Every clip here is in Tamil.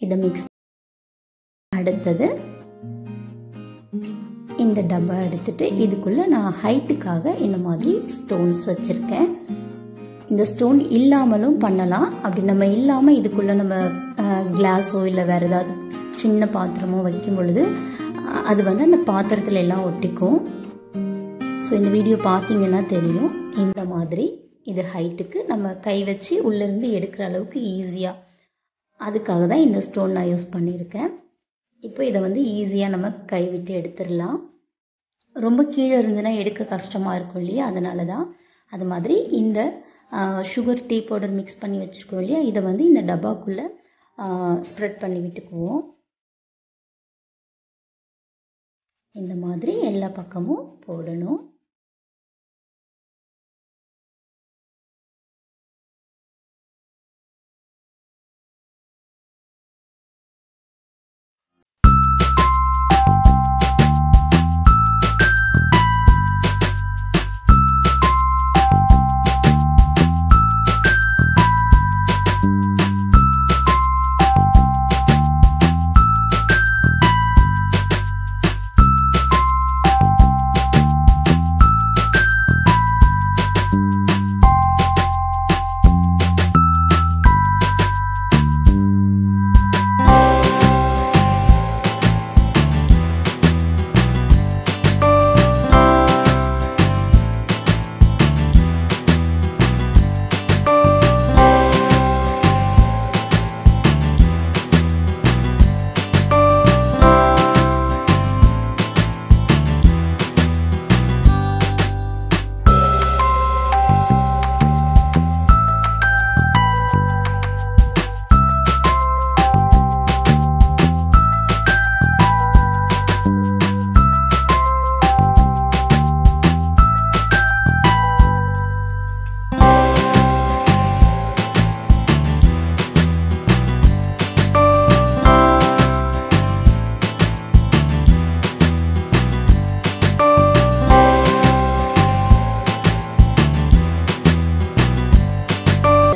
இதை மிக்ஸ் அடுத்தது இந்த டப்பா எடுத்துட்டு இதுக்குள்ள நான் ஹைட்டுக்காக இந்த மாதிரி ஸ்டோன்ஸ் வச்சிருக்கேன். இந்த ஸ்டோன் இல்லாமலும் பண்ணலாம். அப்படி நம்ம இல்லாமல் இதுக்குள்ள நம்ம கிளாஸோ இல்லை வேறு ஏதாவது சின்ன பாத்திரமோ வைக்கும் பொழுது அது வந்து அந்த பாத்திரத்துல எல்லாம் ஒட்டிக்கும். ஸோ இந்த வீடியோ பார்த்தீங்கன்னா தெரியும். இந்த மாதிரி இது ஹைட்டுக்கு நம்ம கை வச்சு உள்ளேருந்து எடுக்கிற அளவுக்கு ஈஸியாக, அதுக்காக தான் இந்த ஸ்டோன் நான் யூஸ் பண்ணியிருக்கேன். இப்போ இதை வந்து ஈஸியாக நம்ம கை விட்டு எடுத்துடலாம். ரொம்ப கீழே இருந்துன்னா எடுக்க கஷ்டமாக இருக்கும் இல்லையா, அதனால தான். அது மாதிரி இந்த சுகர் டீ பவுடர் மிக்ஸ் பண்ணி வச்சுருக்கோம் இல்லையா, இதை வந்து இந்த டப்பாக்குள்ளே ஸ்ப்ரெட் பண்ணி விட்டுக்குவோம். இந்த மாதிரி எல்லா பக்கமும் போடணும்.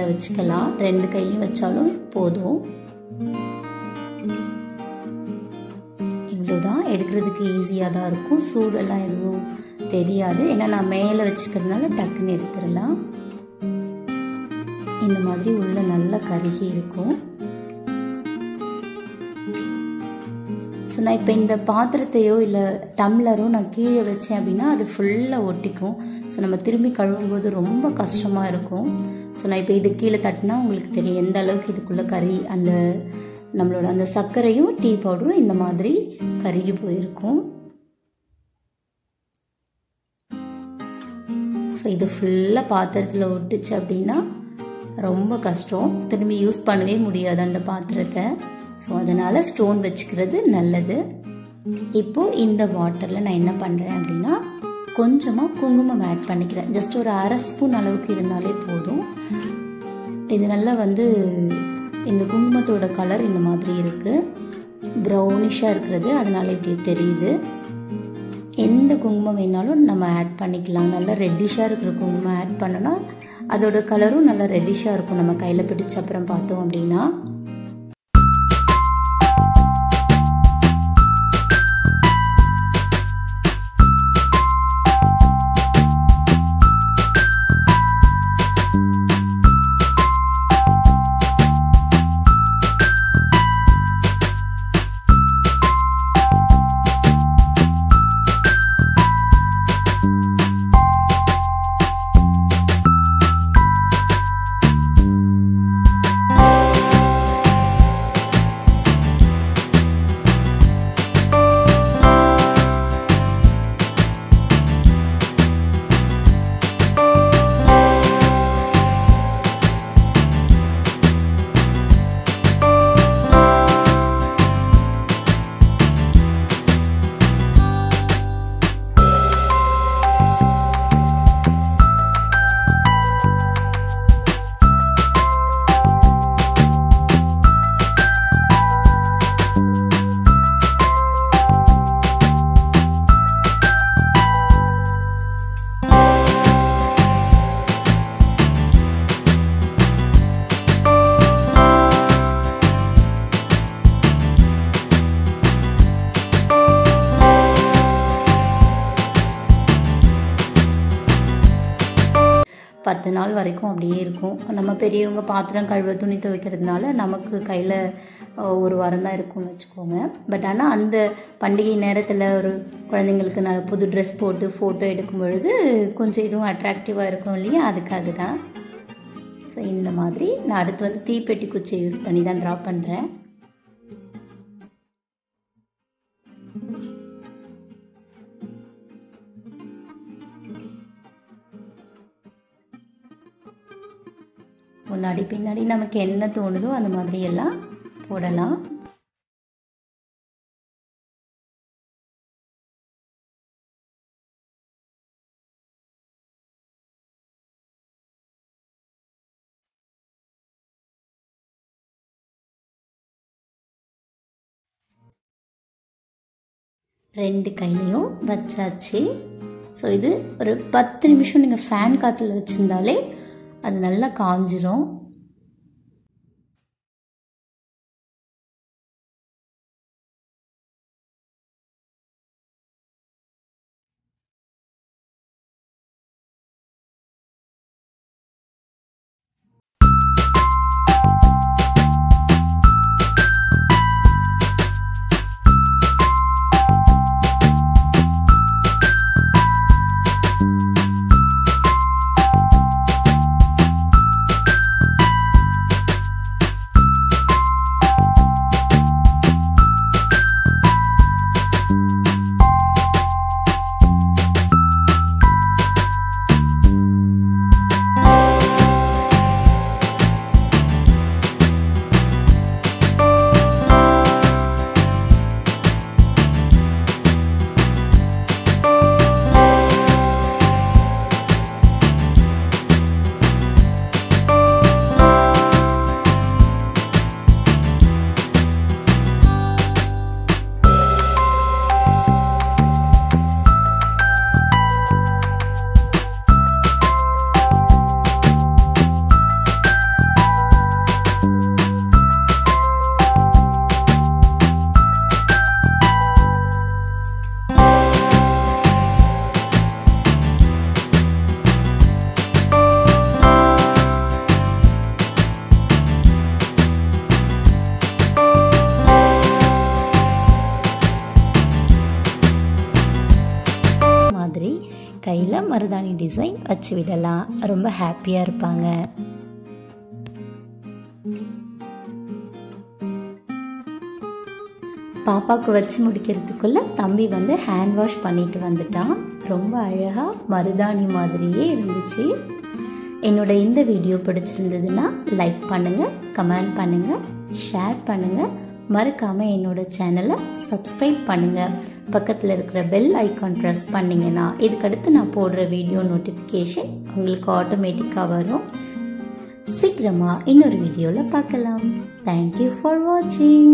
வச்சுக்கலாம். ரெண்டு கையும் வச்சாலும் போதும். இவ்வளோதான். எடுக்கிறதுக்கு ஈஸியாக தான் இருக்கும். சூடெல்லாம் எதுவும் தெரியாது. ஏன்னா நான் மேலே வச்சுருக்கிறதுனால டக்குன்னு எடுத்துடலாம். இந்த மாதிரி உள்ள நல்லா கருகி இருக்கும். ஸோ நான் இப்போ இந்த பாத்திரத்தையோ இல்லை டம்ளரோ நான் கீழே வச்சேன் அப்படின்னா அது ஃபுல்லாக ஒட்டிக்கும். ஸோ நம்ம திரும்பி கழுவும்போது ரொம்ப கஷ்டமாக இருக்கும். ஸோ நான் இப்போ இது கீழே தட்டினா உங்களுக்கு தெரியும் எந்த அளவுக்கு இதுக்குள்ளே கறி அந்த நம்மளோட அந்த சர்க்கரையும் டீ பவுடரும் இந்த மாதிரி கருகி போயிருக்கும். ஸோ இது ஃபுல்லாக பாத்திரத்தில் ஒட்டுச்சு அப்படின்னா ரொம்ப கஷ்டம். திரும்பி யூஸ் பண்ணவே முடியாது அந்த பாத்திரத்தை. ஸோ அதனால் ஸ்டோன் வச்சுக்கிறது நல்லது. இப்போது இந்த வாட்டரில் நான் என்ன பண்ணுறேன் அப்படின்னா கொஞ்சமாக குங்குமம் ஆட் பண்ணிக்கிறேன். ஜஸ்ட் ஒரு அரை ஸ்பூன் அளவுக்கு இருந்தாலே போதும். இது நல்லா வந்து இந்த குங்குமத்தோட கலர் இந்த மாதிரி இருக்குது, ப்ரௌனிஷாக இருக்கிறது, அதனால இப்படி தெரியுது. எந்த குங்குமம் வேணாலும் நம்ம ஆட் பண்ணிக்கலாம். நல்லா ரெட்டிஷாக இருக்கிற குங்குமம் ஆட் பண்ணோன்னா அதோட கலரும் நல்லா ரெட்டிஷாக இருக்கும். நம்ம கையில் பிடிச்ச அப்புறம் பார்த்தோம் அப்படின்னா 10 நாள் வரைக்கும் அப்படியே இருக்கும். நம்ம பெரியவங்க பாத்திரம் கழுவ துணி துவைக்கிறதுனால நமக்கு கையில் ஒரு வாரம் தான் இருக்கும்னு வச்சுக்கோங்க. பட் ஆனால் அந்த பண்டிகை நேரத்தில் ஒரு குழந்தைங்களுக்கு நல்ல புது ட்ரெஸ் போட்டு ஃபோட்டோ எடுக்கும் பொழுது கொஞ்சம் இதுவும் அட்ராக்டிவாக இருக்கும் இல்லையா, அதுக்காக தான். ஸோ இந்த மாதிரி நான் அடுத்து வந்து தீப்பெட்டி குச்சியை யூஸ் பண்ணி தான் ட்ரா பண்ணுறேன். முன்னாடி பின்னாடி நமக்கு என்ன தோணுதோ அந்த மாதிரி எல்லாம் போடலாம். ரெண்டு கையிலையும் வச்சாச்சு. ஸோ இது ஒரு 10 நிமிஷம் நீங்கள் ஃபேன் காற்றுல வச்சுருந்தாலே அது நல்லா காஞ்சிரும். கையில் மருதாணி டிசைன் வச்சு விடலாம். ரொம்ப ஹாப்பியாக இருப்பாங்க. பாப்பாவுக்கு வச்சு முடிக்கிறதுக்குள்ளே தம்பி வந்து ஹேண்ட் வாஷ் பண்ணிட்டு வந்துட்டான். ரொம்ப அழகாக மருதாணி மாதிரியே இருந்துச்சு. என்னோட இந்த வீடியோ பிடிச்சிருந்ததுன்னா லைக் பண்ணுங்கள், கமெண்ட் பண்ணுங்கள், ஷேர் பண்ணுங்கள். மறக்காமல் என்னோட சேனலை சப்ஸ்கிரைப் பண்ணுங்கள். பக்கத்தில் இருக்கிற பெல் ஐக்கான் ப்ரெஸ் பண்ணிங்கன்னா இதுக்கடுத்து நான் போடுற வீடியோ நோட்டிஃபிகேஷன் உங்களுக்கு ஆட்டோமேட்டிக்காக வரும். சீக்கிரமாக இன்னொரு வீடியோவில் பார்க்கலாம். தேங்க்யூ ஃபார் வாட்சிங்.